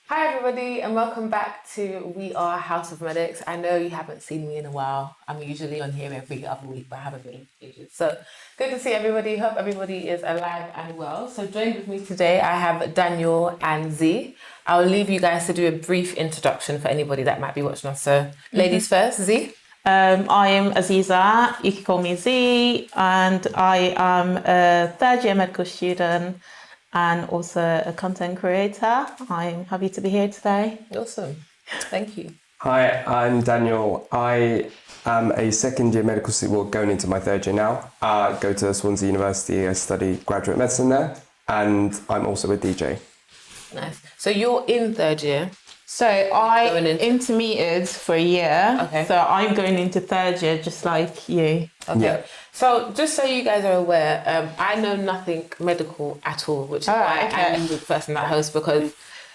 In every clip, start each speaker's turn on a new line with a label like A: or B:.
A: Hi everybody and welcome back to We Are House of Medics. I know you haven't seen me in a while. I'm usually on here every other week, but I haven't been in ages. So good to see everybody. Hope everybody is alive and well. So joined with me today, I have Daniel and Z. I'll leave you guys to do a brief introduction for anybody that might be watching us. So ladies first, Z.
B: I am Azeezat, you can call me Z, and I am a third year medical student and also a content creator. I'm happy to be here today.
A: Awesome. Thank you.
C: Hi, I'm Daniel. I am a second year medical student, well, going into my third year now. I go to Swansea University, I study graduate medicine there, and I'm also a DJ.
A: Nice. So you're in third year.
B: So I
A: Going into-
B: intermediate for a year,
A: Okay.
B: so I'm going into third year just like you.
A: Okay.
C: Yeah.
A: So just so you guys are aware, I know nothing medical at all, which is why I'm the person that hosts, because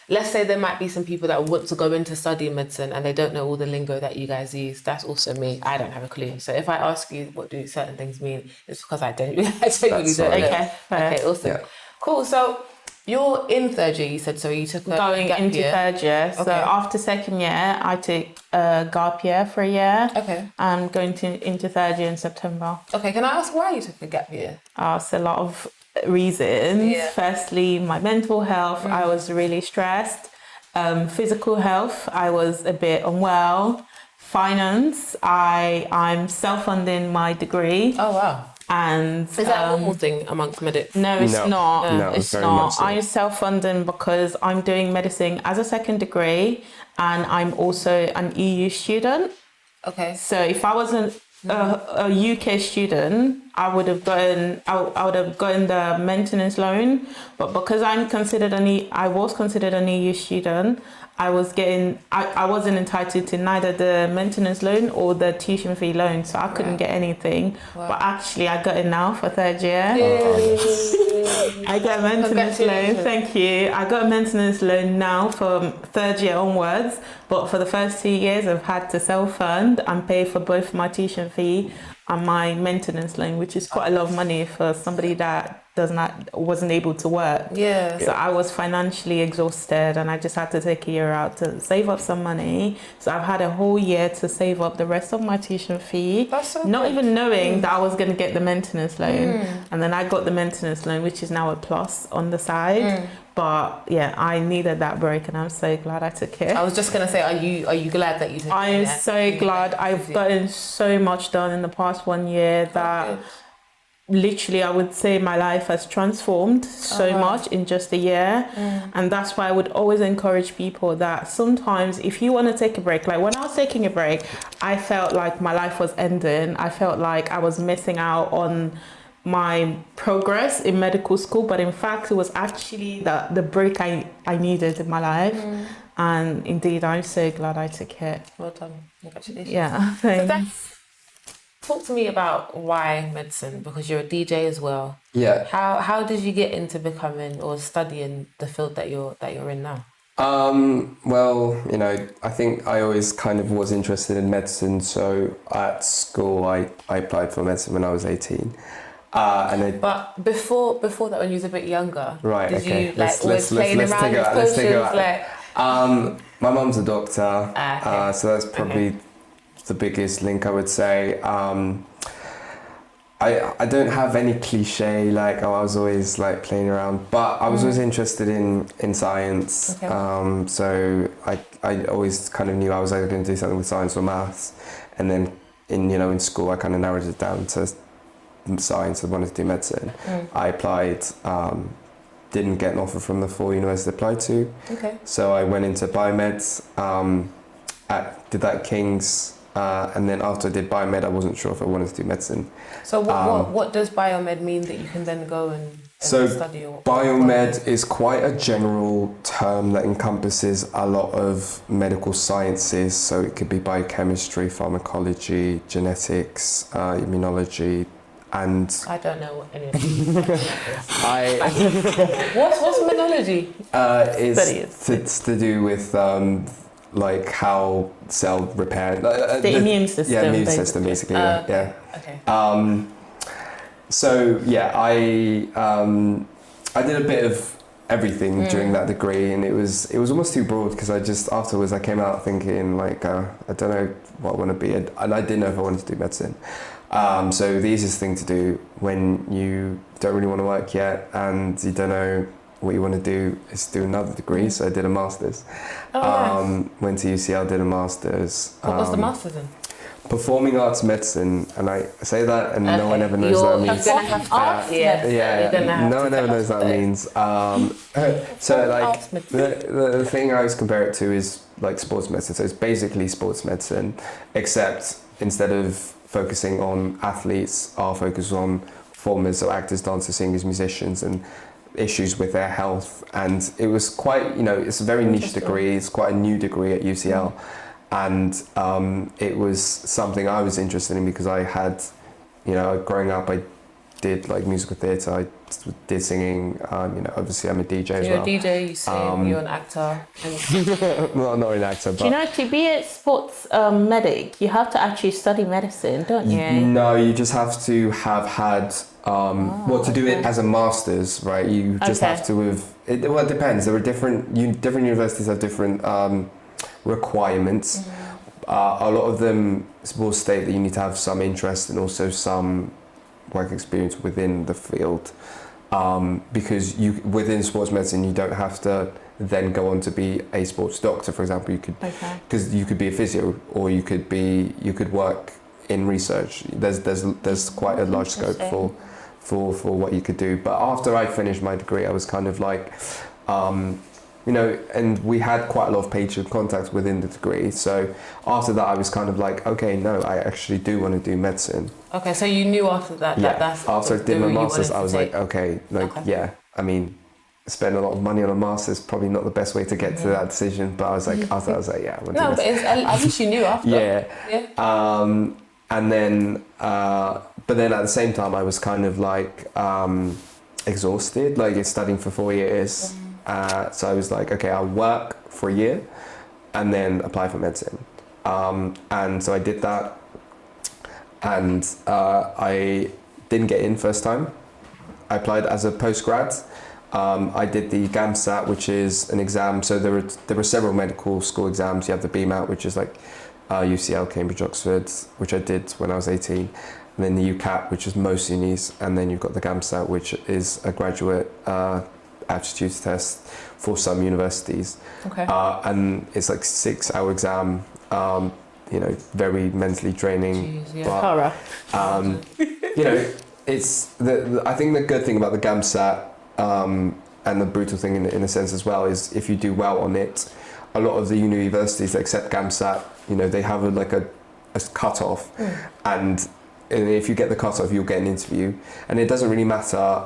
A: let's say there might be some people that want to go into studying medicine and they don't know all the lingo that you guys use. That's also me. I don't have a clue. So if I ask you what do certain things mean, it's because I don't. I genuinely don't know.
B: Okay, fair.
A: Okay, awesome.
C: Yeah.
A: Cool. So you're in third year, you said, so you took a
B: Going
A: gap
B: into
A: year.
B: third year. So
A: Okay.
B: after second year, I took a gap year for a year.
A: Okay.
B: I'm going into third year in September.
A: Okay, can I ask why you took a gap year?
B: It's a lot of reasons.
A: Yeah.
B: Firstly, my mental health, I was really stressed. Physical health, I was a bit unwell. Finance, I'm self-funding my degree.
A: Oh, wow.
B: And
A: Is that a normal thing amongst medics?
B: no, it's
C: No.
B: not.
C: No,
B: It's
C: very
B: not.
C: much so.
B: I'm self-funding because I'm doing medicine as a second degree, and I'm also an EU student.
A: Okay.
B: So if I wasn't a UK student, I would have gotten the maintenance loan. But because I was considered an EU student, I wasn't entitled to neither the maintenance loan or the tuition fee loan, so I couldn't get anything. But actually, I got it now for third year. I got a maintenance loan.
A: Congratulations.
B: Thank you. I got a maintenance loan now from third year onwards. But for the first 2 years, I've had to self-fund and pay for both my tuition fee and my maintenance loan, which is quite a lot of money for somebody that wasn't able to work.
A: Yeah.
B: So I was financially exhausted, and I just had to take a year out to save up some money. So I've had a whole year to save up the rest of my tuition fee,
A: That's so
B: not
A: good.
B: even knowing that I was going to get the maintenance loan. And then I got the maintenance loan, which is now a plus on the side. But yeah, I needed that break, and I'm so glad I took it.
A: I was just gonna say, are you glad that you took
B: I am
A: it?
B: so glad. I've gotten so much done in the past 1 year that literally I would say my life has transformed so much in just a year. And that's why I would always encourage people that sometimes if you want to take a break, like when I was taking a break, I felt like my life was ending. I felt like I was missing out on my progress in medical school, but in fact it was actually the break I needed in my life. And indeed, I'm so glad I took it.
A: Well done. Congratulations.
B: Yeah,
A: So
B: thanks.
A: talk to me about why medicine, because you're a DJ as well.
C: Yeah.
A: How did you get into becoming or studying the field that you're in now?
C: Well, I think I always kind of was interested in medicine. So at school, I applied for medicine when I was 18.
A: But before that, when you was a bit younger,
C: Right,
A: did
C: okay.
A: you like always playing around
C: take it
A: with
C: out. Let's take it
A: potions?
C: out.
A: Like,
C: My mum's a doctor,
A: okay.
C: so that's probably the biggest link I would say. I don't have any cliche like I was always like playing around, but I was always interested in science.
A: Okay.
C: So I always kind of knew I was either going to do something with science or maths, and then in school I kind of narrowed it down to science. I wanted to do medicine. I applied, didn't get an offer from the 4 universities I applied to.
A: okay.
C: So I went into biomed, did that at King's, and then after I did biomed, I wasn't sure if I wanted to do medicine.
A: So what does biomed mean that you can then go and
C: So
A: study? Or
C: biomed is quite a general term that encompasses a lot of medical sciences. So it could be biochemistry, pharmacology, genetics, immunology, and
A: I don't know what any of this
C: I
A: What's immunology?
C: it's to do with like how cell repair,
B: The immune system.
C: yeah, immune
B: basically.
C: system basically.
A: Okay.
C: Yeah.
A: Okay.
C: So yeah, I did a bit of everything during that degree, and it was almost too broad, because afterwards I came out thinking like I don't know what I want to be, and I didn't know if I wanted to do medicine. So the easiest thing to do when you don't really want to work yet and you don't know what you want to do is do another degree. So I did a master's.
A: Nice.
C: Went to UCL, did a master's.
A: What was the master's in?
C: Performing arts medicine, and I say that, and no one ever knows what that means.
A: You're gonna have art.
C: Yeah, no one ever knows what that means. So like the thing I always compare it to is like sports medicine. So it's basically sports medicine, except instead of focusing on athletes, I'll focus on performers, so actors, dancers, singers, musicians, and issues with their health. And it was quite, it's a very niche degree. It's quite a new degree at UCL. And it was something I was interested in because I had, growing up, I did like musical theatre, I did singing, obviously I'm a DJ as well.
A: You're a DJ, you sing, you're an actor.
C: Well, not an actor, but...
B: Do you know, to be a sports medic, you have to actually study medicine, don't you?
C: No, you just have to have had, to do it as a master's, right? You just have to have, it depends. There are different universities have different requirements. A lot of them will state that you need to have some interest and also some work experience within the field, because within sports medicine you don't have to then go on to be a sports doctor, for example. You could, because you could be a physio, or you could work in research. There's quite a large scope for what you could do. But after I finished my degree, I was kind of like, and we had quite a lot of patient contacts within the degree. So after that, I was kind of like, okay, no, I actually do want to do medicine.
A: Okay, so you knew after that, that's
C: after I did my master's, I was like, okay, I mean, spend a lot of money on a master's probably not the best way to get to that decision. But I was like, after I was like, yeah, I want to do this.
A: But at least you knew after.
C: Yeah. And then, but then at the same time, I was kind of like exhausted, like studying for 4 years. So I was like, okay, I'll work for a year and then apply for medicine. And so I did that, and I didn't get in first time. I applied as a postgrad. I did the GAMSAT, which is an exam. So there were several medical school exams. You have the BMAT, which is like UCL, Cambridge, Oxford, which I did when I was 18. And then the UCAT, which is most unis. And then you've got the GAMSAT, which is a graduate aptitude test for some universities. Okay. And it's like 6-hour exam, very mentally draining.
A: Jeez, yeah.
C: But, it's I think the good thing about the GAMSAT, and the brutal thing in a sense as well, is if you do well on it, a lot of the universities that accept GAMSAT, they have a cut-off, and if you get the cut-off, you'll get an interview, and it doesn't really matter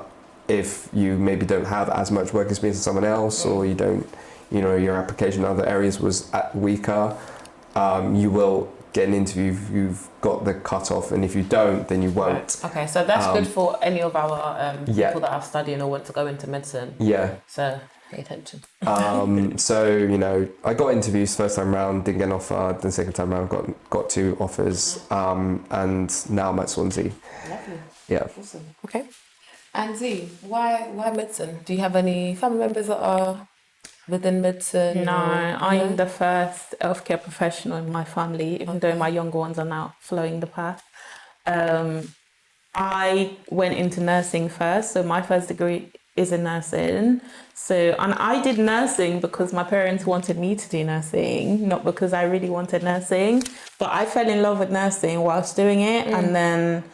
C: if you maybe don't have as much work experience as someone else, or you don't, your application in other areas was weaker, you will get an interview if you've got the cut-off, and if you don't, then you won't.
A: Right. Okay, so that's good for any of our people that are studying or want to go into medicine. Yeah. So pay attention.
C: So, I got interviews first time round, didn't get an offer. The second time round, got 2 offers, and now I'm at Swansea.
A: Lovely.
C: Yeah.
A: Awesome. Okay. And Z, why medicine? Do you have any family members that are within medicine?
B: No, I'm the first healthcare professional in my family, even though my younger ones are now following the path. I went into nursing first, so my first degree is in nursing. And I did nursing because my parents wanted me to do nursing, not because I really wanted nursing. But I fell in love with nursing whilst doing it, and then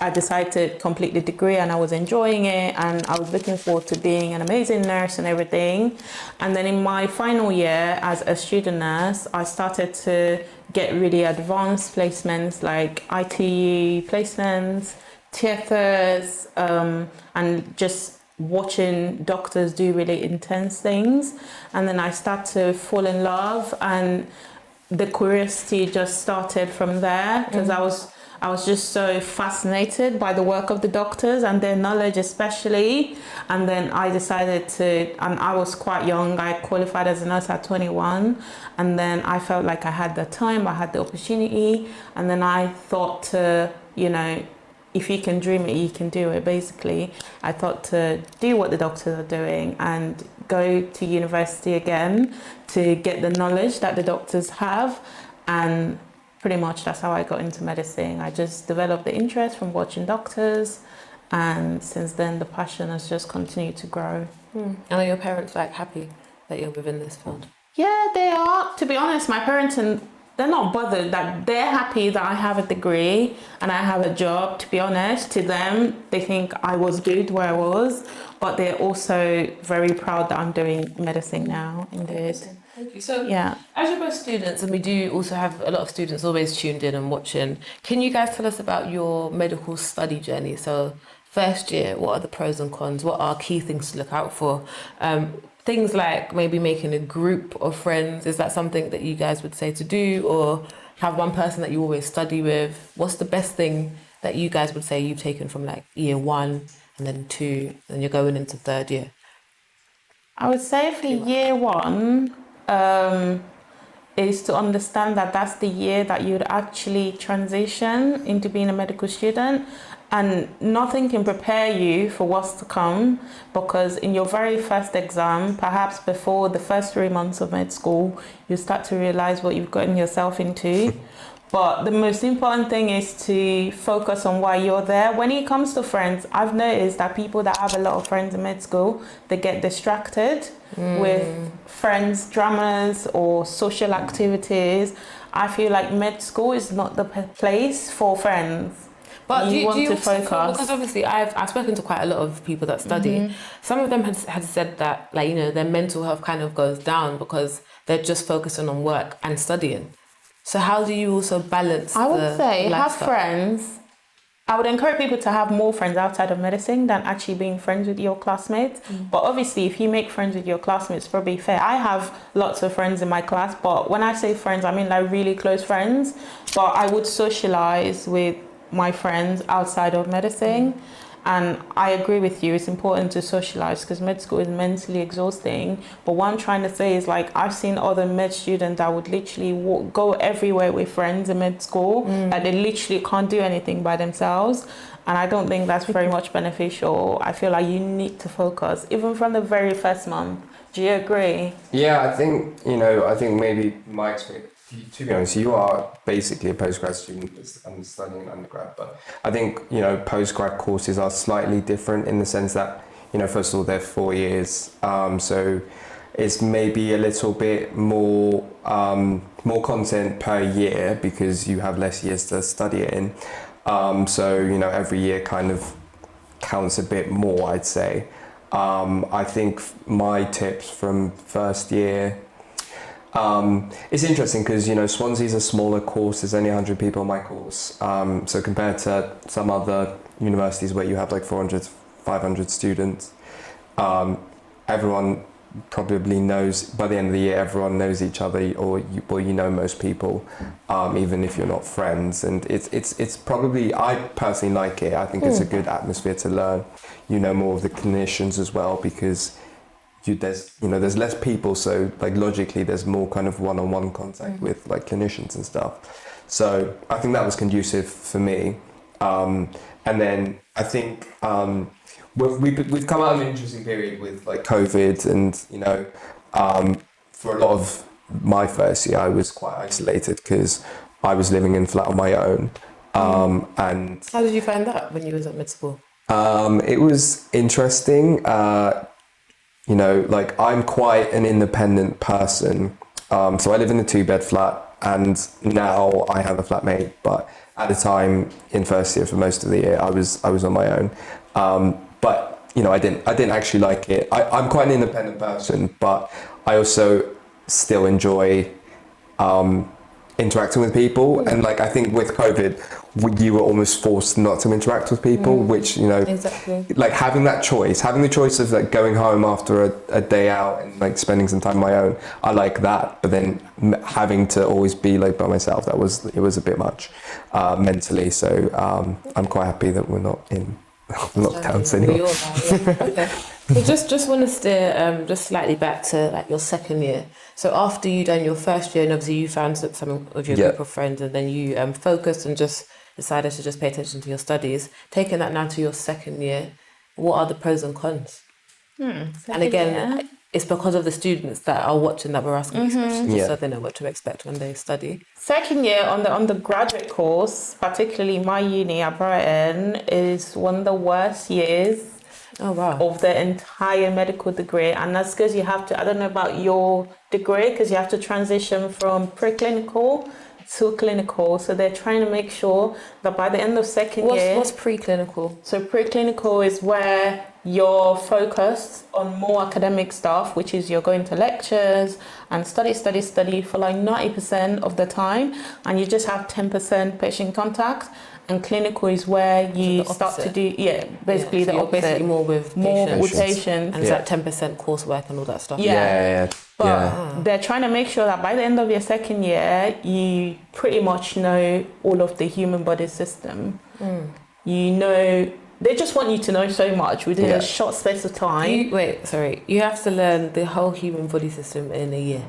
B: I decided to complete the degree, and I was enjoying it, and I was looking forward to being an amazing nurse and everything. And then in my final year as a student nurse, I started to get really advanced placements like ITU placements, theatres, and just watching doctors do really intense things. And then I started to fall in love, and the curiosity just started from there, because I was just so fascinated by the work of the doctors and their knowledge especially. And then I decided and I was quite young, I qualified as a nurse at 21. And then I felt like I had the time, I had the opportunity. And then I thought to, if you can dream it, you can do it. Basically, I thought to do what the doctors are doing and go to university again to get the knowledge that the doctors have. And pretty much that's how I got into medicine. I just developed the interest from watching doctors, and since then the passion has just continued to grow.
A: And are your parents like happy that you're within this field?
B: Yeah, they are. To be honest, my parents, and they're not bothered, that they're happy that I have a degree and I have a job. To be honest, to them, they think I was good where I was, but they're also very proud that I'm doing medicine now. Indeed.
A: Thank you. So,
B: Yeah.
A: as you're both students, and we do also have a lot of students always tuned in and watching, can you guys tell us about your medical study journey? So, first year, what are the pros and cons? What are key things to look out for? Things like maybe making a group of friends. Is that something that you guys would say to do, or have one person that you always study with? What's the best thing that you guys would say you've taken from like year 1 and then 2, and you're going into third year?
B: I would say for year 1, is to understand that that's the year that you'd actually transition into being a medical student, and nothing can prepare you for what's to come, because in your very first exam, perhaps before the first 3 months of med school, you start to realize what you've gotten yourself into. But the most important thing is to focus on why you're there. When it comes to friends, I've noticed that people that have a lot of friends in med school, they get distracted with friends, dramas, or social activities. I feel like med school is not the place for friends.
A: But
B: you
A: do
B: want
A: you
B: to
A: also feel,
B: focus.
A: because obviously I've spoken to quite a lot of people that study. Some of them had said that, like, you know, their mental health kind of goes down because they're just focusing on work and studying. So how do you also balance?
B: I would say have
A: lifestyle?
B: friends. I would encourage people to have more friends outside of medicine than actually being friends with your classmates. But obviously, if you make friends with your classmates, it's probably fair. I have lots of friends in my class, but when I say friends, I mean like really close friends. But I would socialize with my friends outside of medicine. And I agree with you, it's important to socialize because med school is mentally exhausting. But what I'm trying to say is, like, I've seen other med students that would literally go everywhere with friends in med school, that they literally can't do anything by themselves. And I don't think that's very much beneficial. I feel like you need to focus, even from the very first month. Do you agree?
C: Yeah, I think maybe my experience, to be honest, you are basically a postgrad student and studying undergrad, but I think, you know, postgrad courses are slightly different in the sense that, you know, first of all, they're 4 years. So it's maybe a little bit more content per year because you have less years to study it in. So, you know, every year kind of counts a bit more, I'd say. I think my tips from first year, it's interesting because, you know, Swansea's a smaller course. There's only 100 people in my course. So compared to some other universities where you have like 400, 500 students, everyone probably knows, by the end of the year, everyone knows each other, or you know most people, even if you're not friends. And it's probably, I personally like it. I think it's a good atmosphere to learn. You know more of the clinicians as well because there's less people, so like logically there's more kind of one-on-one contact with like clinicians and stuff. So I think that was conducive for me. And then I think we've come out of an interesting period with like COVID, and you know, for a lot of my first year I was quite isolated because I was living in a flat on my own. And
A: How did you find that when you was at mid school?
C: it was interesting. You know, like I'm quite an independent person. So I live in a 2-bed flat, and now I have a flatmate. But at the time in first year, for most of the year, I was on my own. But you know, I didn't actually like it. I'm quite an independent person, but I also still enjoy interacting with people. And like I think with COVID, you were almost forced not to interact with people, which, you know,
A: Exactly.
C: like having the choice of like going home after a day out and like spending some time on my own, I like that. But then having to always be like by myself, it was a bit much mentally. So I'm quite happy that we're not in lockdowns anymore.
A: Okay. So just want to steer just slightly back to like your second year. So after you done your first year, and obviously you found some of your group of friends, and then you focused on just decided to just pay attention to your studies, taking that now to your second year, what are the pros and cons? And again, it's because of the students that are watching that we're asking these questions,
C: Yeah.
A: so they know what to expect when they study.
B: Second year on the undergraduate course, particularly my uni at Brighton, is one of the worst years
A: Oh, wow.
B: of the entire medical degree. And that's because you have to, I don't know about your degree, because you have to transition from preclinical to clinical. So they're trying to make sure that by the end of second year...
A: What's preclinical?
B: So preclinical is where you're focused on more academic stuff, which is you're going to lectures and study for like 90% of the time, and you just have 10% patient contact. And clinical is where you start to do, basically
A: so
B: the
A: you're
B: opposite.
A: basically more with
B: patients.
A: And it's like 10% coursework and all that stuff.
B: But they're trying to make sure that by the end of your second year, you pretty much know all of the human body system. You know, they just want you to know so much within a short space of time.
A: You have to learn the whole human body system in a year.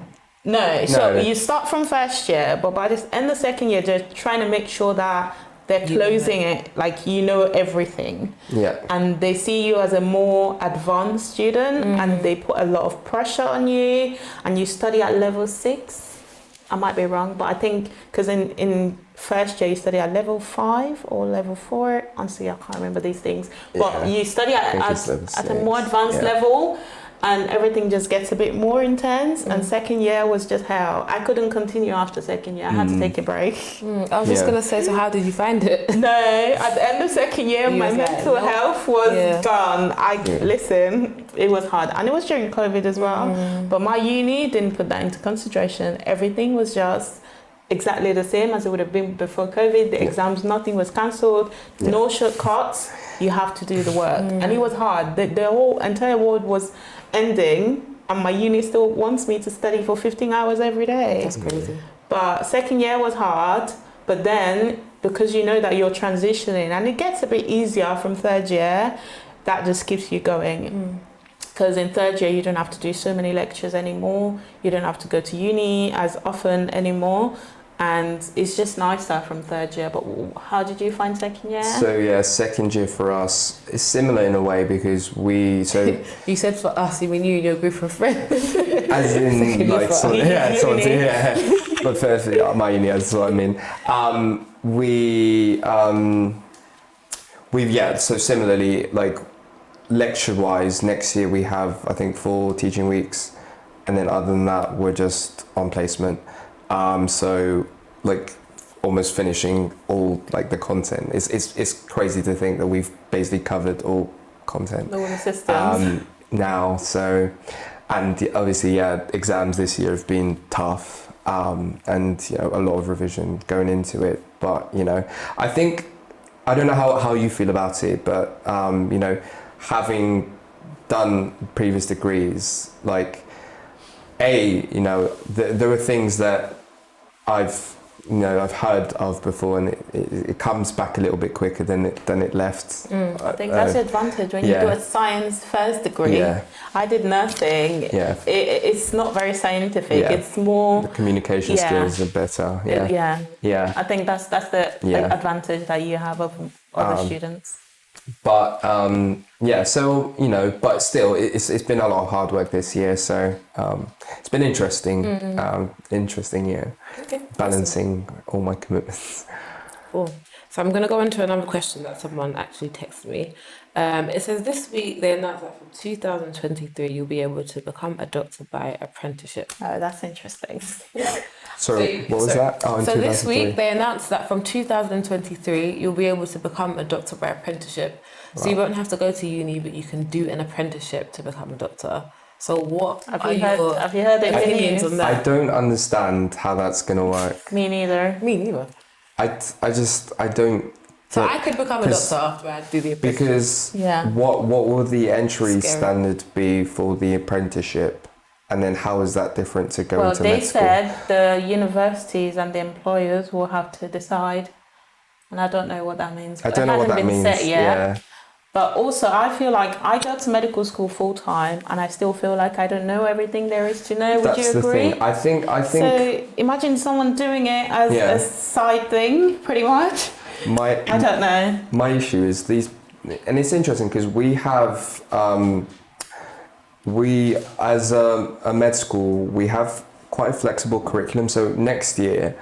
B: No, so you start from first year, but by the end of second year, they're trying to make sure that they're closing it, like you know everything.
C: Yeah.
B: And they see you as a more advanced student, and they put a lot of pressure on you, and you study at level 6. I might be wrong, but I think because in first year you study at level 5 or level 4. Honestly, I can't remember these things. But you study at a more advanced level, and everything just gets a bit more intense. And second year was just hell. I couldn't continue after second year. I had to take a break.
A: I was just gonna say, so how did you find it?
B: No, at the end of second year, my mental health was gone. Listen, it was hard, and it was during COVID as well. But my uni didn't put that into consideration. Everything was just exactly the same as it would have been before COVID. The exams, nothing was cancelled. No shortcuts. You have to do the work, and it was hard. The whole entire world was ending, and my uni still wants me to study for 15 hours every day.
A: That's crazy.
B: But second year was hard, but then because you know that you're transitioning, and it gets a bit easier from third year, that just keeps you going. Because in third year you don't have to do so many lectures anymore, you don't have to go to uni as often anymore, and it's just nicer from third year. But how did you find second year?
C: So second year for us is similar in a way, because we
A: You said for us, you mean you and your group of friends?
C: as in like but firstly my uni, that's what I mean. So similarly, like lecture wise, next year we have I think 4 teaching weeks, and then other than that we're just on placement. So like almost finishing all like the content. It's crazy to think that we've basically covered all content.
B: All the systems.
C: Now. So, and obviously, exams this year have been tough, and a lot of revision going into it. But I think, I don't know how you feel about it, but having done previous degrees, like there are things that I've heard of before, and it comes back a little bit quicker than it left.
B: I think that's the advantage when you do a science first degree. I did nursing. It's not very scientific. It's more
C: the communication skills are better. I
B: think that's the advantage that you have of other students.
C: But so but still, it's been a lot of hard work this year. So it's been interesting, interesting year, balancing all my commitments.
A: Cool. So I'm going to go into another question that someone actually texted me. It says this week they announced that from 2023 you'll be able to become a doctor by apprenticeship.
B: Oh, that's interesting.
C: What was that? Oh,
A: so this week they announced that from 2023 you'll be able to become a doctor by apprenticeship. So you won't have to go to uni, but you can do an apprenticeship to become a doctor. So what
B: have you heard the
A: opinions on that?
C: I don't understand how that's going to work.
B: Me neither.
C: I don't.
A: So I could become a doctor after I do the apprenticeship.
C: Because what will the entry standard be for the apprenticeship? And then how is that different to going to med school?
B: Well, they said the universities and the employers will have to decide. And I don't know what that means.
C: I don't know what that means.
B: Set yet. But also, I feel like I go to medical school full time, and I still feel like I don't know everything there is to know. Would you agree?
C: Thing. I think.
B: So imagine someone doing it as a side thing, pretty much. I don't know.
C: My issue is these, and it's interesting because we have, we as a med school, we have quite a flexible curriculum. So next year,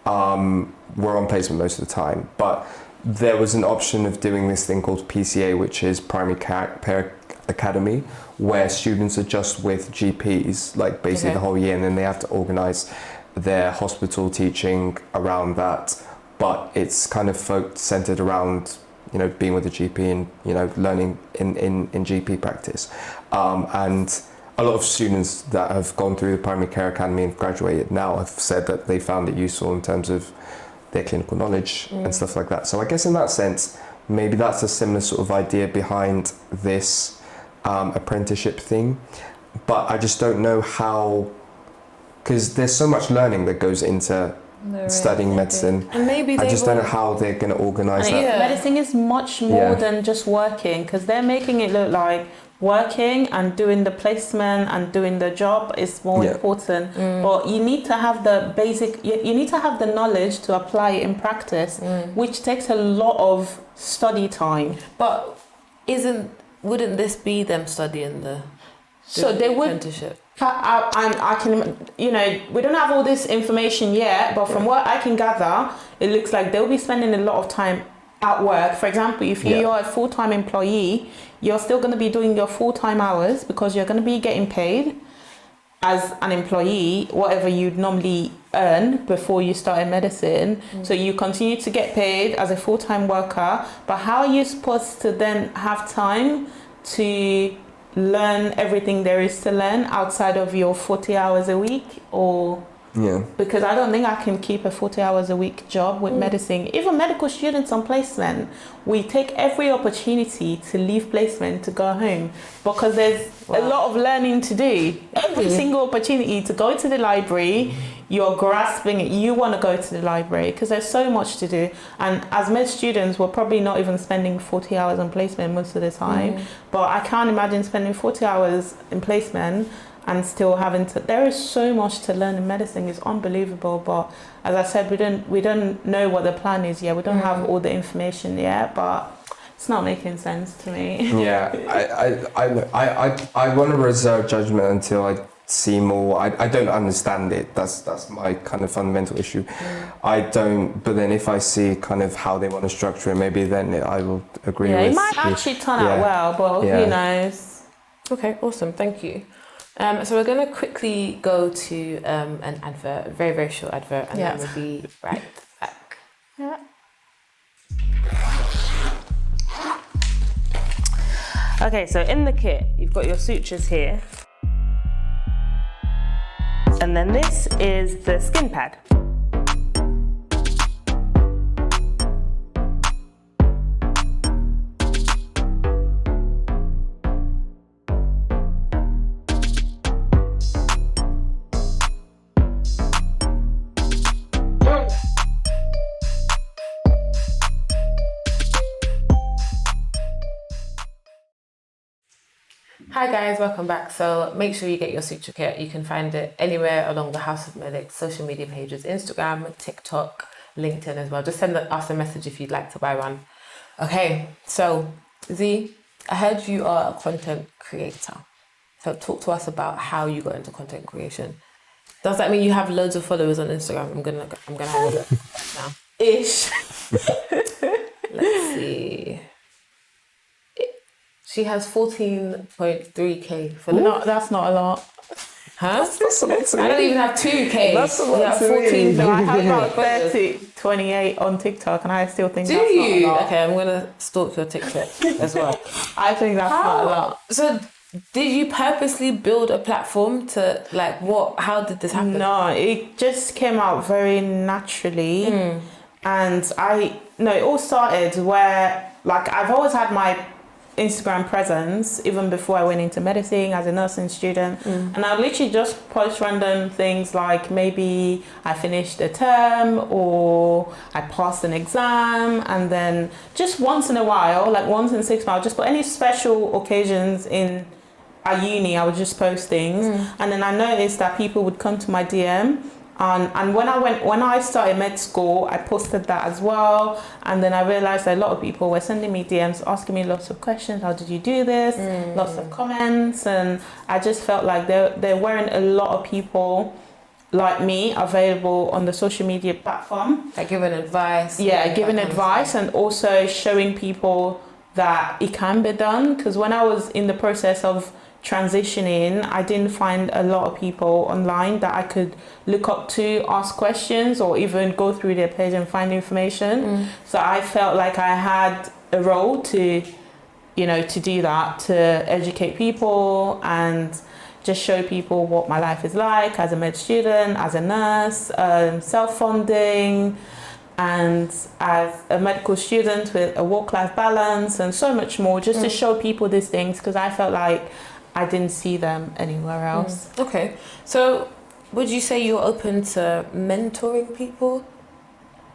C: we're on placement most of the time, but there was an option of doing this thing called PCA, which is Primary Care Academy, where students are just with GPs, like basically the whole year, and then they have to organise their hospital teaching around that. But it's kind of centred around, you know, being with a GP and, you know, learning in GP practice. And a lot of students that have gone through the Primary Care Academy and graduated now have said that they found it useful in terms of their clinical knowledge and stuff like that. So I guess in that sense, maybe that's a similar sort of idea behind this apprenticeship thing. But I just don't know how, because there's so much learning that goes into studying medicine,
A: and maybe
C: I just don't know how they're going to organise that.
B: Yeah. Medicine is much more than just working, because they're making it look like working and doing the placement and doing the job is more important. But you need to have the basic, you need to have the knowledge to apply it in practice, which takes a lot of study time.
A: But wouldn't this be them studying the
B: So they would
A: apprenticeship?
B: I can, you know, we don't have all this information yet, but from what I can gather, it looks like they'll be spending a lot of time at work. For example, if you're a full-time employee, you're still going to be doing your full-time hours because you're going to be getting paid as an employee whatever you'd normally earn before you started medicine. So you continue to get paid as a full-time worker, but how are you supposed to then have time to learn everything there is to learn outside of your 40 hours a week? Or because I don't think I can keep a 40 hours a week job with medicine. Even medical students on placement, we take every opportunity to leave placement to go home because there's a lot of learning to do. Every single opportunity to go to the library, you're grasping it. You want to go to the library because there's so much to do. And as med students, we're probably not even spending 40 hours on placement most of the time. But I can't imagine spending 40 hours in placement and still having to. There is so much to learn in medicine. It's unbelievable. But as I said, we don't know what the plan is yet. We don't have all the information yet. But it's not making sense to me.
C: Yeah, I want to reserve judgment until I see more. I don't understand it. That's my kind of fundamental issue. I don't. But then if I see kind of how they want to structure it, maybe then I will agree with.
B: It might actually turn out well, but who knows?
A: Okay, awesome. Thank you. So we're going to quickly go to an advert, a very, very short advert, and then we'll be right back.
D: Okay, so in the kit, you've got your sutures here. And then this is the skin pad.
A: Hi guys, welcome back. So make sure you get your suture kit. You can find it anywhere along the House of Medics social media pages, Instagram, TikTok, LinkedIn as well. Just send us a message if you'd like to buy one. Okay, so Z, I heard you are a content creator. So talk to us about how you got into content creation. Does that mean you have loads of followers on Instagram? I'm gonna have a look now.
B: Ish.
A: Let's see. She has 14.3k followers.
B: No, that's not a lot.
A: Huh?
C: That's a lot to
A: I don't
C: me.
A: even have 2k.
C: That's a lot
A: have
C: to
A: 14.
C: me.
B: No, I have about 28 on TikTok, and I still think
A: Do
B: that's
A: you?
B: not a lot.
A: Okay, I'm gonna stalk your TikTok as well.
B: I think that's not a lot.
A: So, did you purposely build a platform to like what? How did this happen?
B: No, it just came out very naturally, and it all started where like I've always had my Instagram presence even before I went into medicine as a nursing student, and I literally just post random things like maybe I finished a term or I passed an exam, and then just once in a while, like once in 6 months, just for any special occasions in at uni, I would just post things, and then I noticed that people would come to my DM And when I started med school, I posted that as well. And then I realized that a lot of people were sending me DMs, asking me lots of questions. How did you do this? Lots of comments. And I just felt like there weren't a lot of people like me available on the social media platform.
A: Like giving advice.
B: Yeah, giving advice and also showing people that it can be done. Because when I was in the process of transitioning, I didn't find a lot of people online that I could look up to, ask questions, or even go through their page and find information. So I felt like I had a role to do that, to educate people and just show people what my life is like as a med student, as a nurse, self-funding, and as a medical student with a work-life balance and so much more, just to show people these things, because I felt like I didn't see them anywhere else.
A: Okay, so would you say you're open to mentoring people?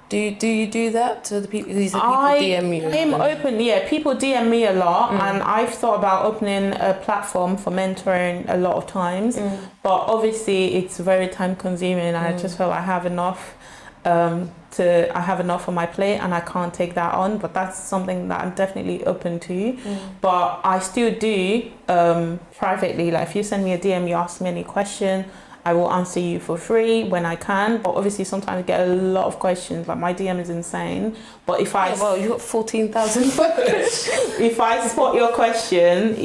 A: Do you do that to the people? These are people DM you.
B: I'm open. Yeah, people DM me a lot, and I've thought about opening a platform for mentoring a lot of times. But obviously, it's very time consuming, and I just felt I have enough. I have enough on my plate and I can't take that on, but that's something that I'm definitely open to. But I still do privately, like if you send me a DM, you ask me any question, I will answer you for free when I can. But obviously sometimes I get a lot of questions, like my DM is insane. But if
A: you got 14,000 followers.
B: If I spot your question,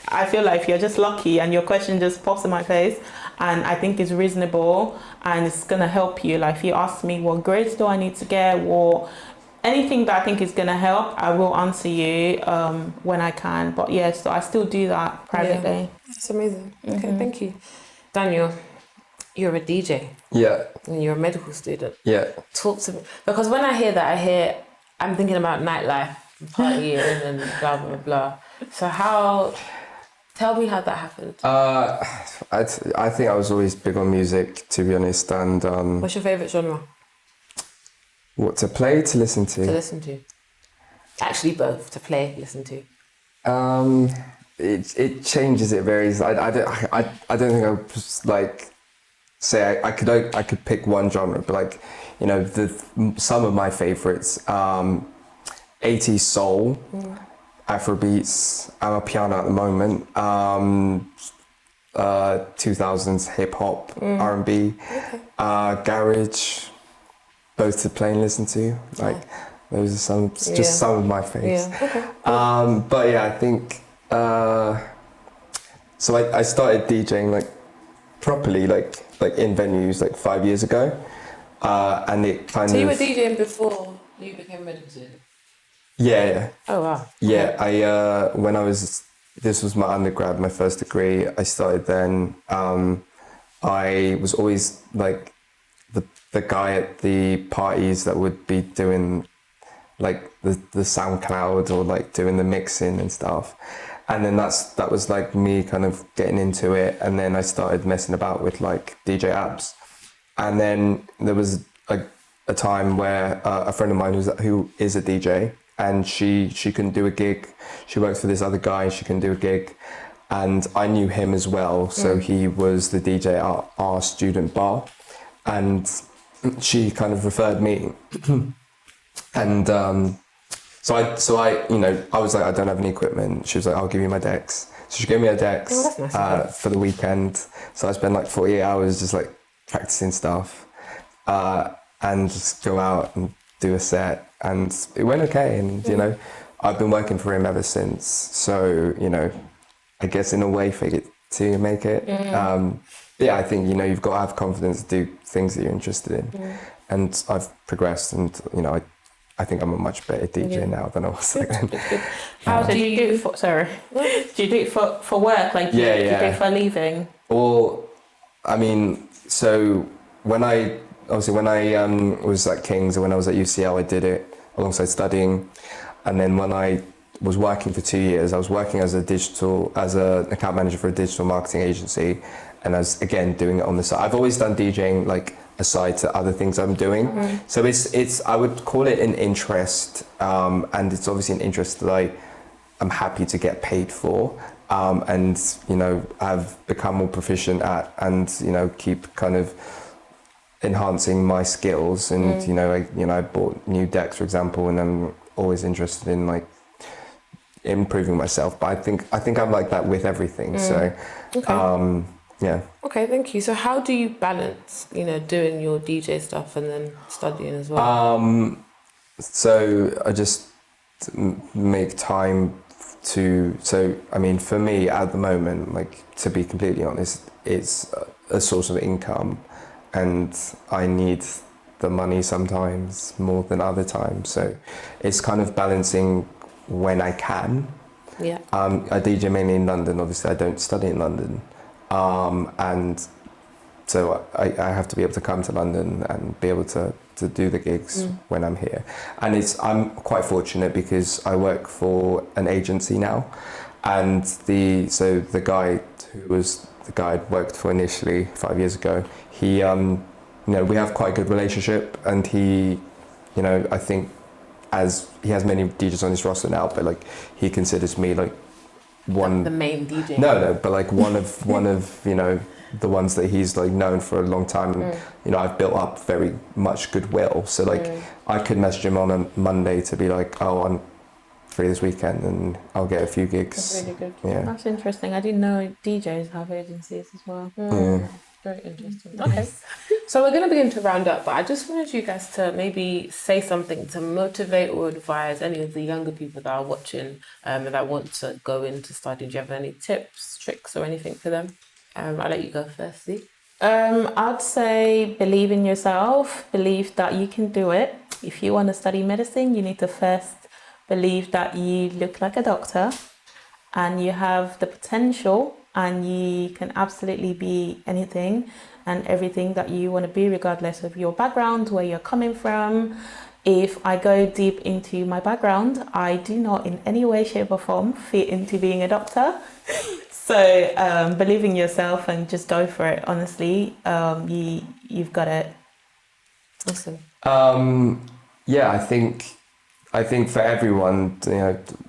B: I feel like if you're just lucky and your question just pops in my face and I think it's reasonable and it's gonna help you, like if you ask me what grades do I need to get or anything that I think is gonna help, I will answer you when I can. But yeah, so I still do that privately.
A: Yeah. That's amazing. Okay, thank you. Daniel, you're a DJ.
C: Yeah.
A: And you're a medical student.
C: Yeah.
A: Talk to me. Because when I hear that, I'm thinking about nightlife, partying and blah, blah, blah. So tell me how that happened.
C: I think I was always big on music, to be honest. And
A: what's your favourite genre?
C: What, to play, to listen to?
A: To listen to. Actually both, to play, listen to.
C: It changes, it varies. I don't think I would like say I could pick one genre, but like, you know, some of my favorites, 80s soul, Afrobeats, I'm a piano at the moment, 2000s hip hop, R&B, garage, both to play and listen to. Like those are some of my faves.
A: Yeah. Okay.
C: But yeah, I think so I started DJing like properly like in venues like 5 years ago, and it kind of.
A: So you were DJing before you became a medical student?
C: Yeah.
A: Oh wow.
C: Yeah, this was my undergrad, my first degree. I started then. I was always like the guy at the parties that would be doing like the SoundCloud or like doing the mixing and stuff. And then that was like me kind of getting into it. And then I started messing about with like DJ apps. And then there was a time where a friend of mine who is a DJ, and she couldn't do a gig. She works for this other guy, she couldn't do a gig. And I knew him as well. So he was the DJ at our student bar. And she kind of referred me. And so I you know, I was like, I don't have any equipment. She was like, I'll give you my decks. So she gave me her decks for the weekend. So I spent like 48 hours just like practicing stuff and just go out and do a set. And it went okay. And, you know, I've been working for him ever since. So, you know, I guess in a way, fake it till you make it. Yeah, I think, you know, you've got to have confidence to do things that you're interested in. And I've progressed and, you know, I think I'm a much better DJ now than I was back then.
B: How do you do it for, sorry, do you do it for work? Like, do you do it for a living?
C: Or, I mean, so when I was at King's and when I was at UCL, I did it alongside studying. And then when I was working for 2 years, I was working as an account manager for a digital marketing agency. And I was, again, doing it on the side. I've always done DJing, like, aside to other things I'm doing. So it's I would call it an interest, and it's obviously an interest that I'm happy to get paid for, and, you know, I've become more proficient at, and, you know, keep kind of enhancing my skills, and I bought new decks, for example, and I'm always interested in like improving myself. But I think I'm like that with everything. So,
A: Okay.
C: yeah.
A: Okay, thank you. So how do you balance, doing your DJ stuff and then studying as well?
C: So I just make time to. So I mean, for me at the moment, like to be completely honest, it's a source of income, and I need the money sometimes more than other times. So it's kind of balancing when I can.
A: Yeah.
C: I DJ mainly in London. Obviously, I don't study in London, and so I have to be able to come to London and be able to do the gigs when I'm here. And I'm quite fortunate because I work for an agency now, and the guy who was the guy I'd worked for initially 5 years ago, he we have quite a good relationship, and he, I think, as he has many DJs on his roster now, but like he considers me like one
A: The main DJ.
C: No, but like one of the ones that he's like known for a long time, and I've built up very much goodwill. So like I could message him on a Monday to be like, oh, I'm free this weekend, and I'll get a few gigs.
A: That's really good.
C: Yeah.
B: That's interesting. I didn't know DJs have agencies as well.
C: Yeah.
A: Very interesting. Okay. So we're going to begin to round up, but I just wanted you guys to maybe say something to motivate or advise any of the younger people that are watching and that want to go into studying. Do you have any tips, tricks, or anything for them? I'll let you go first, Zee.
B: I'd say believe in yourself, believe that you can do it. If you want to study medicine, you need to first believe that you look like a doctor and you have the potential, and you can absolutely be anything and everything that you want to be, regardless of your background, where you're coming from. If I go deep into my background, I do not in any way, shape or form fit into being a doctor. So believe in yourself and just go for it. Honestly, you've got it.
A: Awesome.
C: Yeah, I think for everyone,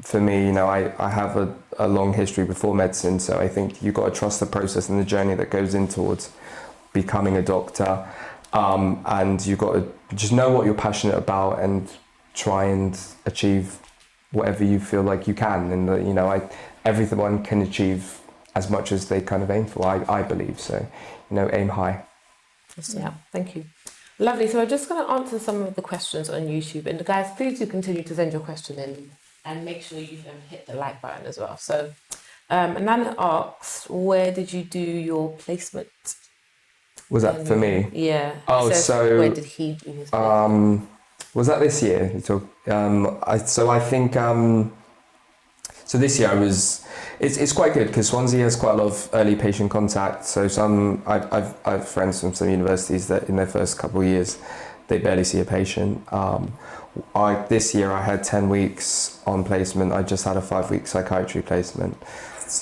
C: for me, I have a long history before medicine, so I think you've got to trust the process and the journey that goes in towards becoming a doctor, and you've got to just know what you're passionate about and try and achieve whatever you feel like you can, and everyone can achieve as much as they kind of aim for, I believe. So, aim high.
A: Awesome. Yeah, thank you. Lovely. So we're just going to answer some of the questions on YouTube. And guys, please do continue to send your question in and make sure you hit the like button as well. So Nana asks, where did you do your placement?
C: Was that for me?
A: Yeah.
C: Oh, so
A: where did he do his placement?
C: Was that this year? I think so this year it's quite good because Swansea has quite a lot of early patient contact. So I've friends from some universities that in their first couple of years they barely see a patient. This year I had 10 weeks on placement. I just had a 5-week psychiatry placement,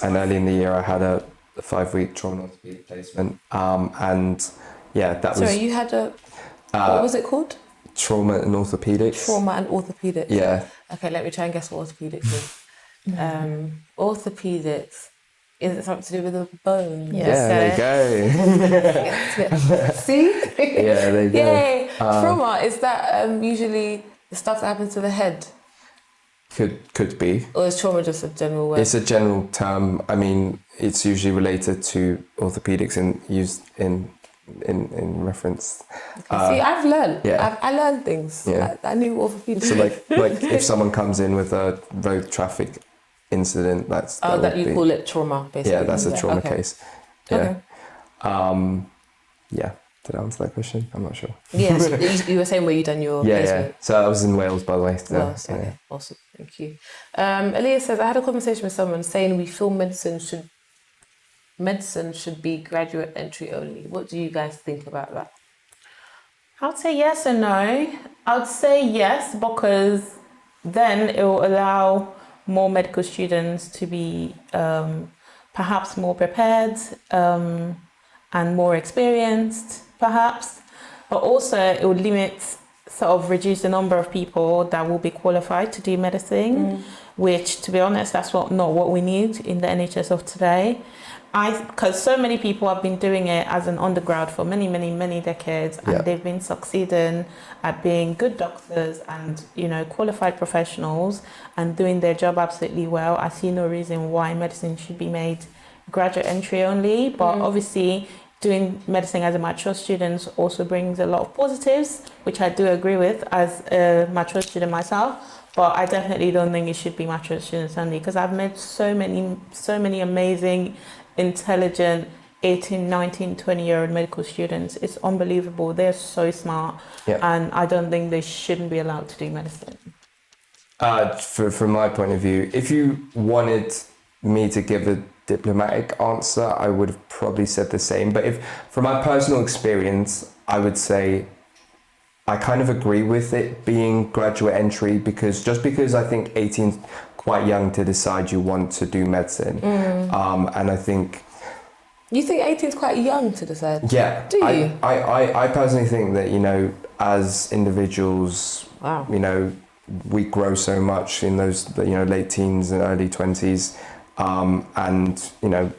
C: and early in the year I had a 5-week trauma and orthopedic placement. And yeah, that was.
A: Sorry, you had a. What was it called?
C: Trauma and orthopedics.
A: Trauma and orthopedics.
C: Yeah.
A: Okay, let me try and guess what orthopedics is. Orthopedics, is it something to do with the bone?
C: Yeah, there you go.
A: See?
C: Yeah, there you go.
A: Yay! Trauma, is that usually the stuff that happens to the head?
C: Could be.
A: Or is trauma just a general word?
C: It's a general term. I mean, it's usually related to orthopedics and used in reference.
A: Okay. See, I've learned.
C: Yeah.
A: I learned things.
C: Yeah.
A: I knew orthopedics.
C: So like if someone comes in with a road traffic incident, that
A: you call it trauma, basically.
C: Yeah, that's a trauma case. Yeah.
A: Okay.
C: Yeah. Did I answer that question? I'm not sure.
A: Yes, you were saying where you done your placement.
C: Yeah. So I was in Wales, by the way. So,
A: Wales, okay. Awesome, thank you. Elias says, I had a conversation with someone saying we feel medicine should be graduate entry only. What do you guys think about that?
B: I'd say yes and no. I'd say yes because then it will allow more medical students to be perhaps more prepared and more experienced, perhaps. But also it would limit sort of reduce the number of people that will be qualified to do medicine, which, to be honest, that's not what we need in the NHS of today. Because so many people have been doing it as an undergrad for many, many, many decades, and they've been succeeding at being good doctors and, you know, qualified professionals and doing their job absolutely well. I see no reason why medicine should be made graduate entry only, but obviously doing medicine as a mature student also brings a lot of positives, which I do agree with as a mature student myself. But I definitely don't think it should be mature students only, because I've met so many amazing, intelligent 18, 19, 20-year-old medical students. It's unbelievable. They're so smart, and I don't think they shouldn't be allowed to do medicine.
C: From my point of view, if you wanted me to give a diplomatic answer, I would have probably said the same. But if, from my personal experience, I would say I kind of agree with it being graduate entry, because I think 18 is quite young to decide you want to do medicine. And I think...
A: You think 18 is quite young to decide?
C: Yeah.
A: Do you?
C: I personally think that, you know, as individuals, you know, we grow so much in those, you know, late teens and early 20s. And, you know,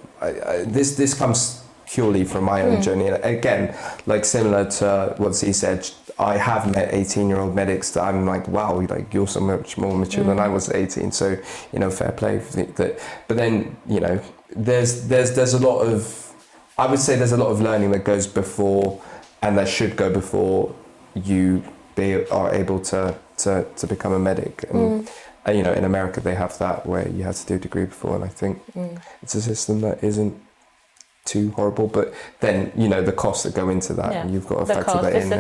C: this comes purely from my own journey. Again, like similar to what he said, I have met 18-year-old medics that I'm like, wow, like you're so much more mature than I was at 18. So, you know, fair play. But then, you know, there's a lot of, I would say there's a lot of learning that goes before, and that should go before you are able to become a medic. And, you know, in America they have that where you have to do a degree before, and I think it's a system that isn't too horrible, but then, you know, the costs that go into that, and you've got to factor that in,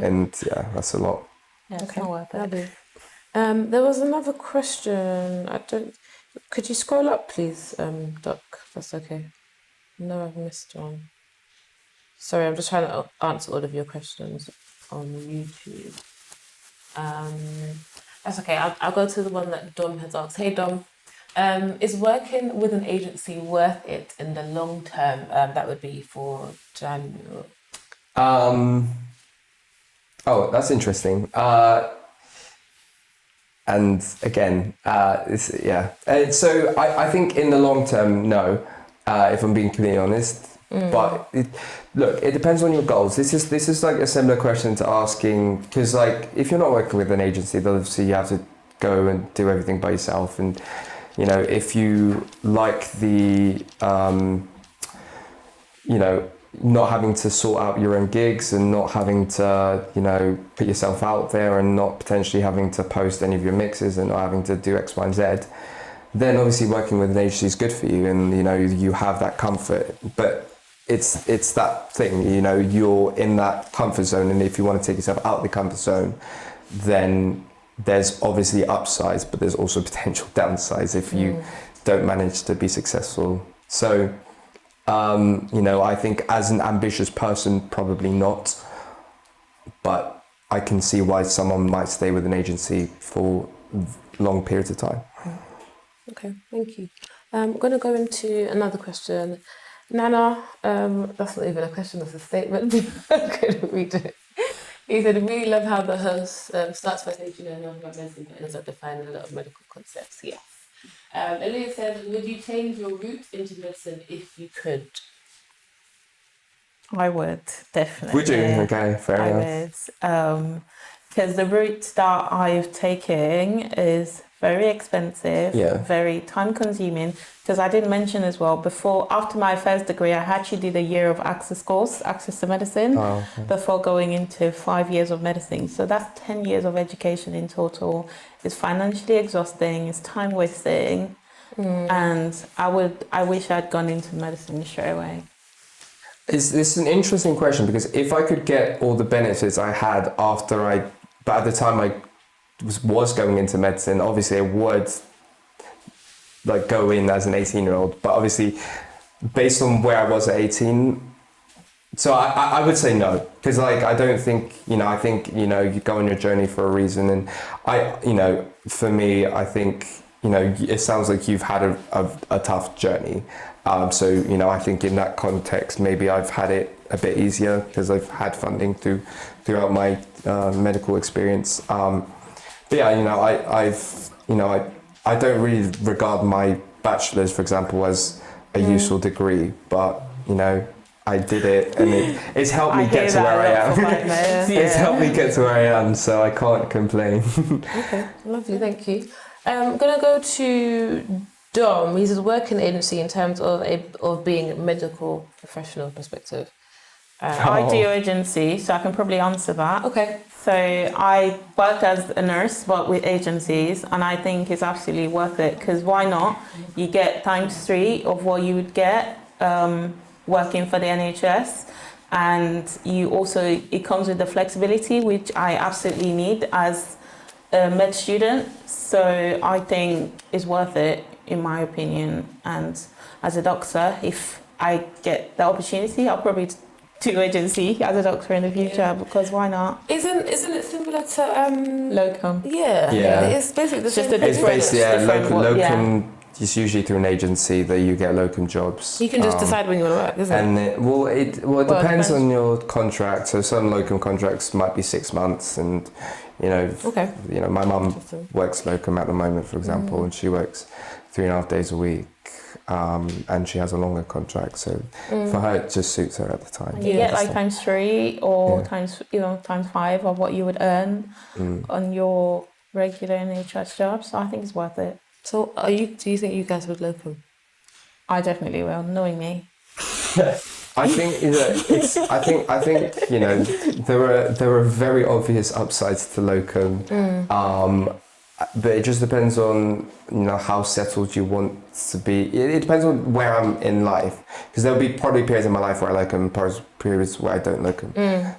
C: and yeah, that's a lot.
B: Yeah, it's not worth it.
A: There was another question. Could you scroll up, please, Doc? That's okay. No, I've missed one. Sorry, I'm just trying to answer all of your questions on YouTube. That's okay. I'll go to the one that Dom has asked. Hey, Dom. Is working with an agency worth it in the long term? That would be for Daniel.
C: Oh, that's interesting. And again, so I think in the long term, no, if I'm being completely honest. But look, it depends on your goals. This is like a similar question to asking, because like if you're not working with an agency, then obviously you have to go and do everything by yourself. And you know, if you like the you know, not having to sort out your own gigs and not having to, you know, put yourself out there and not potentially having to post any of your mixes and not having to do X, Y, and Z, then obviously working with an agency is good for you, and you know, you have that comfort. But it's that thing, you know, you're in that comfort zone, and if you want to take yourself out of the comfort zone, then there's obviously upsides, but there's also potential downsides if you don't manage to be successful. So you know, I think as an ambitious person, probably not, but I can see why someone might stay with an agency for long periods of time.
A: Okay, thank you. I'm going to go into another question. Nana, that's not even a question, that's a statement. I'm going to read it. He said, I really love how the host starts by saying you know about medicine, but ends up defining a lot of medical concepts. Yes. Elliot said, would you change your route into medicine if you could?
B: I would, definitely.
C: Would you? Okay, fair enough.
B: I would. Because the route that I've taken is very expensive, very time consuming. Because I didn't mention as well, after my first degree, I actually did a year of access to medicine, before going into 5 years of medicine. So that's 10 years of education in total. It's financially exhausting, it's time wasting. And I wish I'd gone into medicine straight away.
C: It's an interesting question, because if I could get all the benefits I had but at the time I was going into medicine, obviously I would like go in as an 18-year-old, but obviously based on where I was at 18, so I would say no, because like I don't think, you know, I think, you know, you go on your journey for a reason, and you know, for me, I think, you know, it sounds like you've had a tough journey, So, you know, I think in that context, maybe I've had it a bit easier because I've had funding throughout my medical experience. But yeah, you know, I don't really regard my bachelor's, for example, as a useful degree, but, you know, I did it, and it's helped me get to where I am. It's helped me get to where I am, so I can't complain.
A: Okay, lovely, thank you. I'm gonna go to Dom. He's a working agency in terms of being a medical professional perspective.
B: I do agency, so I can probably answer that.
A: Okay.
B: So I work as a nurse, but with agencies, and I think it's absolutely worth it, because why not? You get ×3 of what you would get working for the NHS, and it comes with the flexibility, which I absolutely need as a med student. So I think it's worth it, in my opinion. And as a doctor, if I get the opportunity, I'll probably do agency as a doctor in the future, because why not?
A: Isn't it similar to
B: Locum.
A: Yeah. It's basically the same.
C: It's basically locum.
B: Yeah.
C: It's usually through an agency that you get locum jobs.
A: You can just decide when you want to work, isn't it?
C: And it depends on your contract. So some locum contracts might be 6 months, and you know, my mum works locum at the moment, for example, and she works 3.5 days a week, and she has a longer contract. So for her, it just suits her at the time.
B: You get like ×3 or ×5 of what you would earn on your regular NHS job. So I think it's worth it.
A: So do you think you guys would locum?
B: I definitely will, knowing me.
C: I think I think you know, there are very obvious upsides to locum, but it just depends on, you know, how settled you want to be. It depends on where I'm in life, because there'll be probably periods in my life where I locum, periods where I don't locum.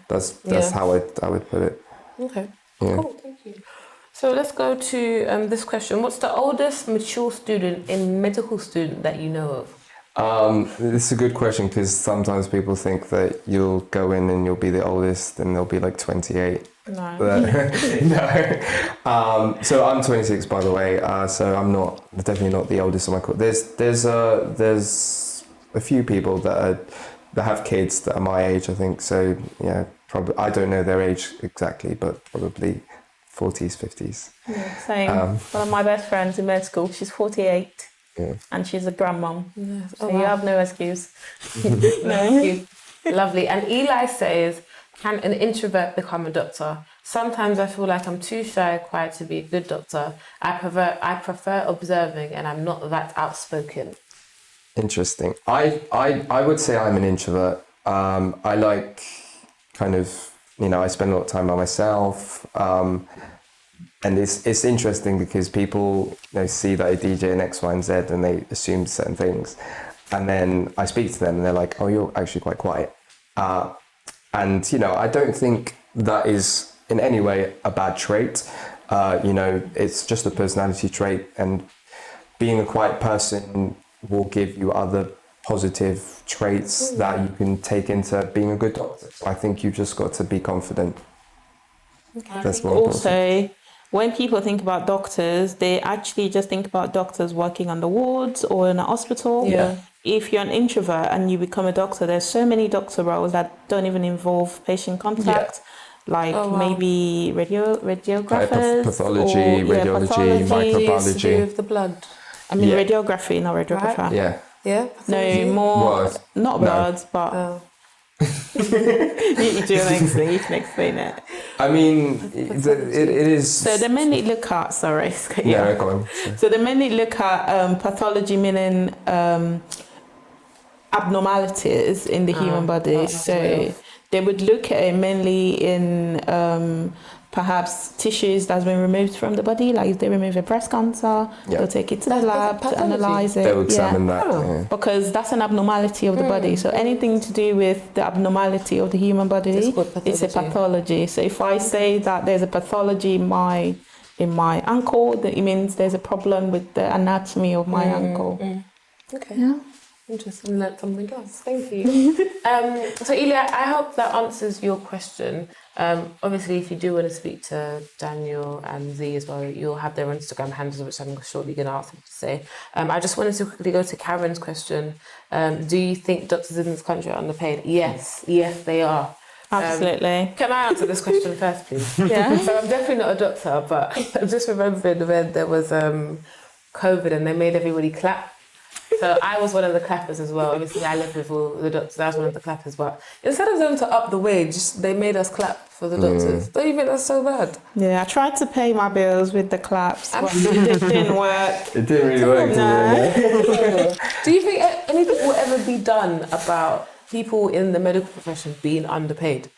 C: That's how I would put it.
A: Okay.
C: Yeah.
A: Cool. Thank you. So let's go to this question. What's the oldest mature student in medical student that you know of?
C: This is a good question, because sometimes people think that you'll go in and you'll be the oldest and they'll be like 28.
B: No.
C: No. So I'm 26, by the way. So I'm definitely not the oldest of my course. There's a few people that have kids that are my age, I think. So yeah, probably I don't know their age exactly, but probably 40s, 50s.
B: Yeah, same. One of my best friends in med school, she's 48.
C: Yeah.
B: And she's a grandmom.
A: Yes.
B: So you have no excuse.
A: Thank you. Lovely. And Eli says, can an introvert become a doctor? Sometimes I feel like I'm too shy, quiet to be a good doctor. I prefer observing, and I'm not that outspoken.
C: Interesting. I would say I'm an introvert. I like kind of, you know, I spend a lot of time by myself. And it's interesting because people, you know, see that I DJ in X, Y, and Z, and they assume certain things. And then I speak to them and they're like, oh, you're actually quite quiet. And, you know, I don't think that is in any way a bad trait. You know, it's just a personality trait, and being a quiet person will give you other positive traits that you can take into being a good doctor. So I think you've just got to be confident.
B: Okay.
C: That's more important.
B: Also, when people think about doctors, they actually just think about doctors working on the wards or in a hospital.
C: Yeah.
B: If you're an introvert and you become a doctor, there's so many doctor roles that don't even involve patient contact. Like maybe radiographers,
C: pathology, radiology, microbiology.
A: To do with the blood.
B: I mean radiography, not radiographer.
A: Right.
C: Yeah.
A: Yeah.
B: No, more
C: Blood.
B: not blood, but you do you can explain it.
C: I mean, it is.
B: So the mainly look at
C: Go on.
B: So the mainly look at pathology, meaning abnormalities in the human body. So they would look at it mainly in perhaps tissues that's been removed from the body, like if they remove a breast cancer, they'll take it to the lab to analyze it.
C: They'll examine that.
B: Because that's an abnormality of the body. So anything to do with the abnormality of the human body is a pathology. So if I say that there's a pathology in my ankle, that it means there's a problem with the anatomy of my ankle.
A: Okay.
B: Yeah.
A: Interesting, learned something else. Thank you. So, Elia, I hope that answers your question. Obviously, if you do want to speak to Daniel and Z as well, you'll have their Instagram handles, which I'm shortly going to ask them to say. I just wanted to quickly go to Karen's question. Do you think doctors in this country are underpaid? Yes, they are.
B: Absolutely.
A: Can I answer this question first, please?
B: Yeah.
A: So I'm definitely not a doctor, but I just remembered when there was COVID and they made everybody clap. So I was one of the clappers as well. Obviously, I lived with all the doctors. I was one of the clappers. But instead of them to up the wage, they made us clap for the doctors. Don't you think that's so bad?
B: Yeah, I tried to pay my bills with the claps, but it didn't work.
C: It didn't really work.
B: No.
A: Do you think anything will ever be done about people in the medical profession being underpaid?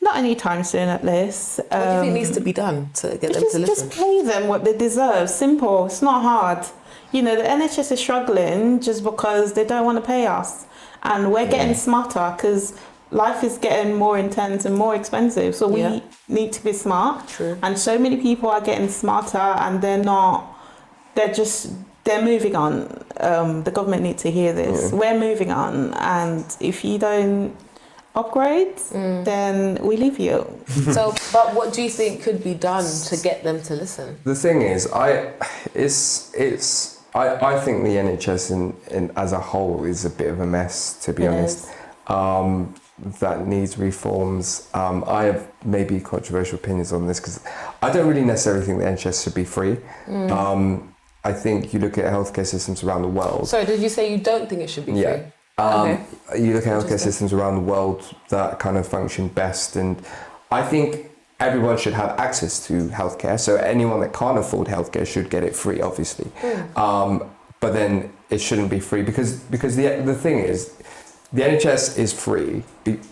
B: Not anytime soon, at least.
A: What do you think needs to be done to get them to listen?
B: Just pay them what they deserve. Simple. It's not hard. You know, the NHS is struggling just because they don't want to pay us. And we're getting smarter because life is getting more intense and more expensive. So we need to be smart.
A: True.
B: And so many people are getting smarter and they're moving on. The government needs to hear this. We're moving on. And if you don't upgrade, then we leave you.
A: So, but what do you think could be done to get them to listen?
C: The thing is, I think the NHS in as a whole is a bit of a mess, to be honest. That needs reforms. I have maybe controversial opinions on this because I don't really necessarily think the NHS should be free. I think you look at healthcare systems around the world.
A: Sorry, did you say you don't think it should be free? Okay.
C: You look at healthcare systems around the world that kind of function best, and I think everyone should have access to healthcare. So anyone that can't afford healthcare should get it free, obviously. But then it shouldn't be free because the thing is, the NHS is free.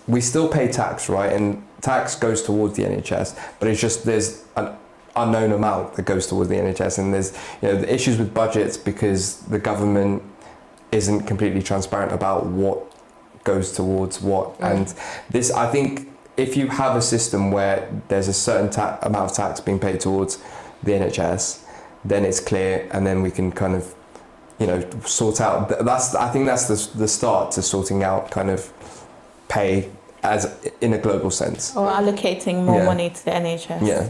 C: We still pay tax, right? And tax goes towards the NHS, but it's just there's an unknown amount that goes towards the NHS, and there's the issues with budgets because the government isn't completely transparent about what goes towards what. And this, I think, if you have a system where there's a certain amount of tax being paid towards the NHS, then it's clear, and then we can kind of, sort out. I think that's the start to sorting out kind of pay as in a global sense.
B: Or allocating more money to the NHS.
C: Yeah.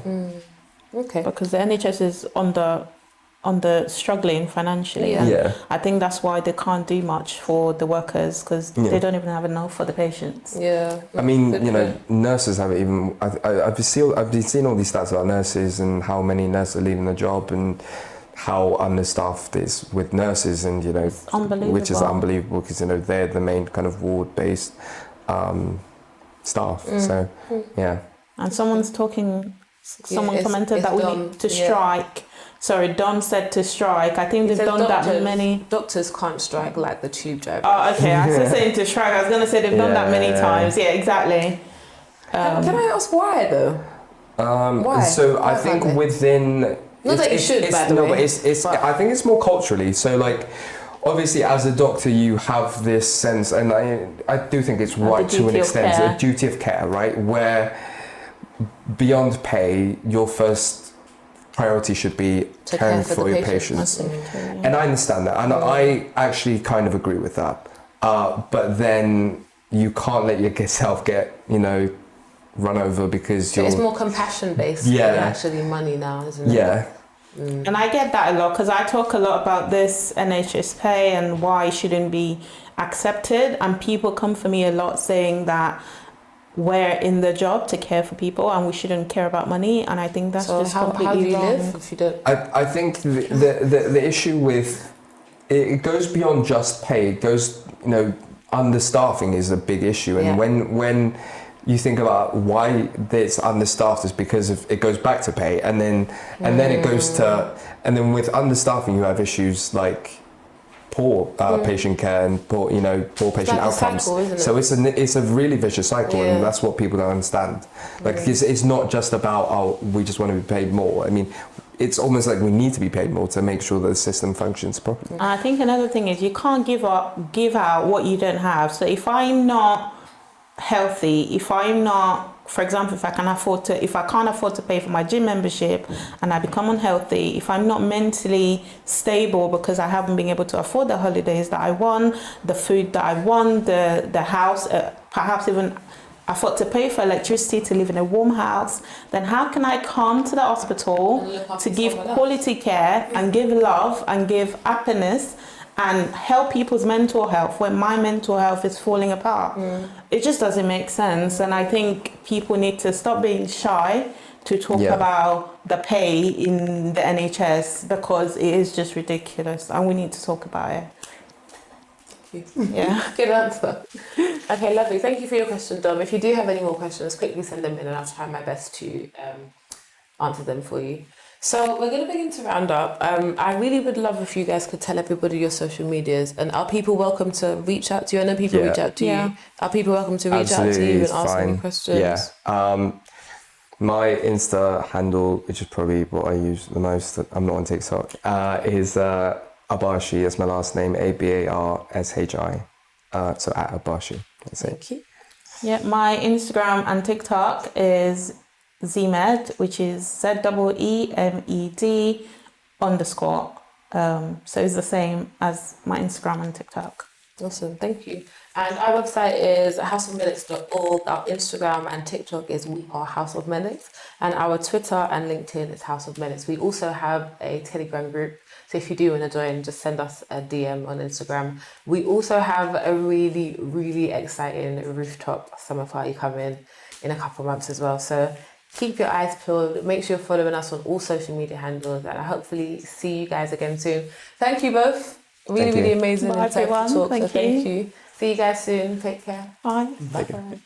A: Okay.
B: Because the NHS is under struggling financially. And I think that's why they can't do much for the workers because they don't even have enough for the patients.
A: Yeah.
C: I mean, nurses haven't even. I've been seeing all these stats about nurses and how many nurses are leaving the job and how understaffed it is with nurses, and which is unbelievable because they're the main kind of ward-based staff. So
B: And someone commented that we need to strike. Sorry, Don said to strike. I think they've done that many.
A: Doctors can't strike like the tube driver.
B: Oh, okay. I was saying to strike. I was going to say they've done that many times. Yeah, exactly.
A: Can I ask why though? Why?
C: So
A: why
C: I think within.
A: Not that you should, by the way.
C: But it's. I think it's more culturally. So like, obviously, as a doctor, you have this sense, and I do think it's right to an extent, a duty of care, right? Where beyond pay, your first priority should be caring for your patients. And I understand that, and I actually kind of agree with that. But then you can't let yourself get, run over because
A: it's more compassion based than actually money now, isn't it?
C: Yeah.
B: And I get that a lot because I talk a lot about this NHS pay and why it shouldn't be accepted, and people come for me a lot saying that we're in the job to care for people and we shouldn't care about money, and I think that's just completely
A: how do you
B: wrong.
A: live if you don't?
C: I think the issue with it goes beyond just pay. It goes, understaffing is a big issue, and when you think about why it's understaffed is because it goes back to pay, and then it goes to, and then with understaffing you have issues like poor patient care and poor patient outcomes.
A: Cycle, isn't it?
C: So it's a really vicious cycle, and that's what people don't understand. Like it's not just about we just want to be paid more. I mean, it's almost like we need to be paid more to make sure that the system functions properly.
B: And I think another thing is you can't give out what you don't have. So if I'm not healthy, if I'm not for example, if I can't afford to pay for my gym membership and I become unhealthy, if I'm not mentally stable because I haven't been able to afford the holidays that I want, the food that I want, the house, perhaps even afford to pay for electricity to live in a warm house, then how can I come to the hospital to give quality care and give love and give happiness and help people's mental health when my mental health is falling apart? It just doesn't make sense. And I think people need to stop being shy to talk about the pay in the NHS, because it is just ridiculous and we need to talk about it. Yeah.
A: Good answer. Okay, lovely. Thank you for your question, Dom. If you do have any more questions, quickly send them in and I'll try my best to answer them for you. So we're going to begin to round up. I really would love if you guys could tell everybody your social medias, and are people welcome to reach out to you? I know people reach out to you. Are people welcome to reach out to you and ask any questions?
C: Yeah. My Insta handle, which is probably what I use the most, I'm not on TikTok, is Abarshi. Is my last name, Abarshi. So at Abarshi. That's it.
A: Thank you.
B: Yeah, my Instagram and TikTok is Zeemed, which is ZEEMED _. So it's the same as my Instagram and TikTok.
A: Awesome, thank you. And our website is houseofmedics.org. Our Instagram and TikTok is We Are House of Medics, and our Twitter and LinkedIn is House of Medics. We also have a Telegram group, so if you do want to join, just send us a DM on Instagram. We also have a really, really exciting rooftop summer party coming in a couple of months as well. So keep your eyes peeled. Make sure you're following us on all social media handles, and I hopefully see you guys again soon. Thank you both. Really amazing.
B: Bye, everyone.
A: Talk,
B: Thank
A: you. See you guys soon. Take care.
B: Bye.
A: Bye.